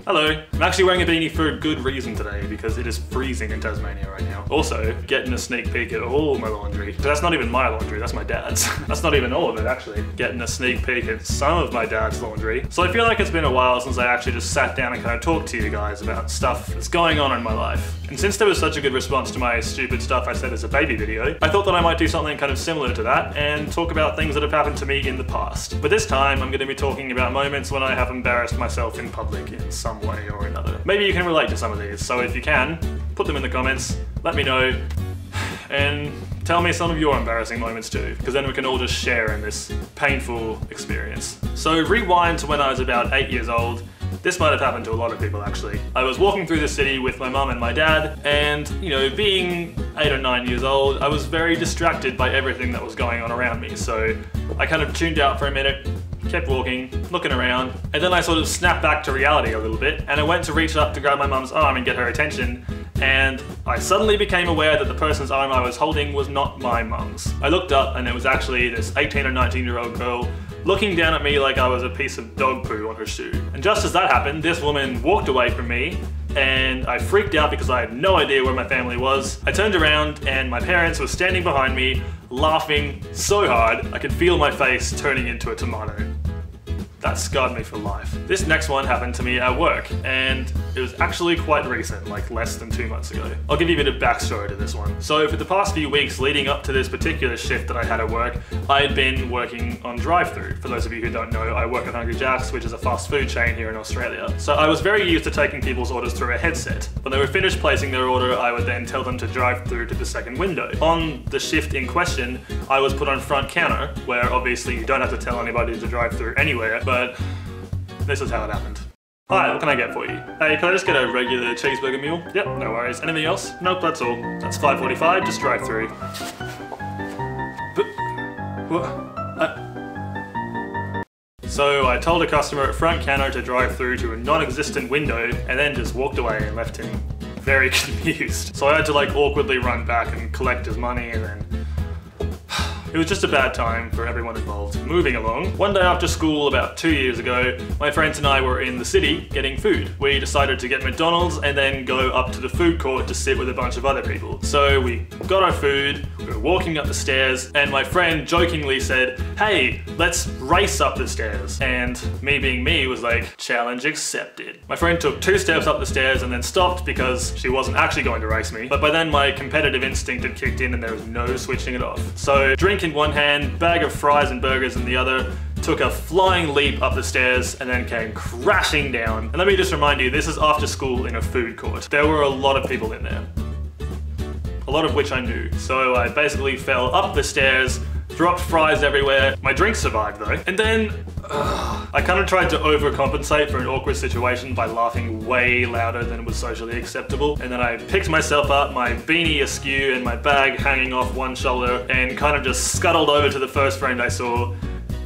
Hello. I'm actually wearing a beanie for a good reason today because it is freezing in Tasmania right now. Also, getting a sneak peek at all my laundry. So that's not even my laundry, that's my dad's. That's not even all of it actually. Getting a sneak peek at some of my dad's laundry. So I feel like it's been a while since I actually just sat down and kind of talked to you guys about stuff that's going on in my life. And since there was such a good response to my stupid stuff I said as a baby video, I thought that I might do something kind of similar to that and talk about things that have happened to me in the past. But this time I'm going to be talking about moments when I have embarrassed myself in public in some way or another. Maybe you can relate to some of these, so if you can, put them in the comments, let me know, and tell me some of your embarrassing moments too, because then we can all just share in this painful experience. So rewind to when I was about 8 years old. This might have happened to a lot of people actually. I was walking through the city with my mum and my dad, and you know, being 8 or 9 years old, I was very distracted by everything that was going on around me. So I kind of tuned out for a minute, kept walking, looking around, and then I sort of snapped back to reality a little bit, and I went to reach up to grab my mum's arm and get her attention, and I suddenly became aware that the person's arm I was holding was not my mum's. I looked up and it was actually this 18 or 19-year-old girl looking down at me like I was a piece of dog poo on her shoe. And just as that happened, this woman walked away from me, and I freaked out because I had no idea where my family was. I turned around and my parents were standing behind me, laughing so hard I could feel my face turning into a tomato. That scarred me for life. This next one happened to me at work, and it was actually quite recent, like less than 2 months ago. I'll give you a bit of backstory to this one. So for the past few weeks leading up to this particular shift that I had at work, I had been working on drive-thru. For those of you who don't know, I work at Hungry Jack's, which is a fast food chain here in Australia. So I was very used to taking people's orders through a headset. When they were finished placing their order, I would then tell them to drive through to the second window. On the shift in question, I was put on front counter, where obviously you don't have to tell anybody to drive through anywhere, but this is how it happened. Hi, what can I get for you? Hey, can I just get a regular cheeseburger meal? Yep, no worries. Anything else? Nope, that's all. That's $5.45, just drive through. So I told a customer at front counter to drive through to a non-existent window and then just walked away and left him very confused. So I had to like awkwardly run back and collect his money, and then it was just a bad time for everyone involved. Moving along, one day after school about 2 years ago, my friends and I were in the city getting food. We decided to get McDonald's and then go up to the food court to sit with a bunch of other people. So we got our food, we were walking up the stairs, and my friend jokingly said, "Hey, let's race up the stairs." And me being me was like, challenge accepted. My friend took 2 steps up the stairs and then stopped because she wasn't actually going to race me. But by then my competitive instinct had kicked in and there was no switching it off. So drink in one hand, bag of fries and burgers in the other, took a flying leap up the stairs and then came crashing down. And let me just remind you, this is after school in a food court. There were a lot of people in there, a lot of which I knew. So I basically fell up the stairs, dropped fries everywhere. My drink survived though. And then I kind of tried to overcompensate for an awkward situation by laughing way louder than was socially acceptable. And then I picked myself up, my beanie askew and my bag hanging off one shoulder, and kind of just scuttled over to the first friend I saw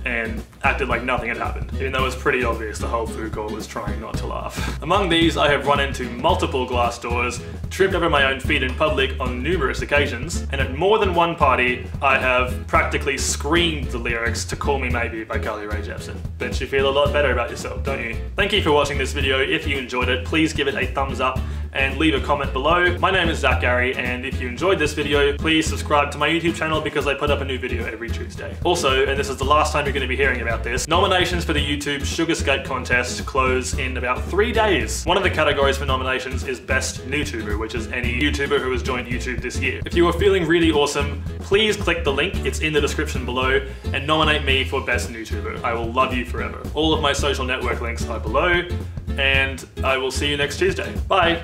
and acted like nothing had happened, even though it was pretty obvious the whole food court was trying not to laugh. Among these, I have run into multiple glass doors, tripped over my own feet in public on numerous occasions, and at more than one party, I have practically screamed the lyrics to Call Me Maybe by Garry Jepsen. Bet you feel a lot better about yourself, don't you? Thank you for watching this video. If you enjoyed it, please give it a thumbs up and leave a comment below. My name is ZachGarry, and if you enjoyed this video, please subscribe to my YouTube channel because I put up a new video every Tuesday. Also, and this is the last time you're going to be hearing about this, nominations for the YouTube Sugarscape contest close in about 3 days. One of the categories for nominations is Best NewTuber, which is any YouTuber who has joined YouTube this year. If you are feeling really awesome, please click the link, it's in the description below, and nominate me for Best NewTuber. I will love you forever. All of my social network links are below, and I will see you next Tuesday. Bye!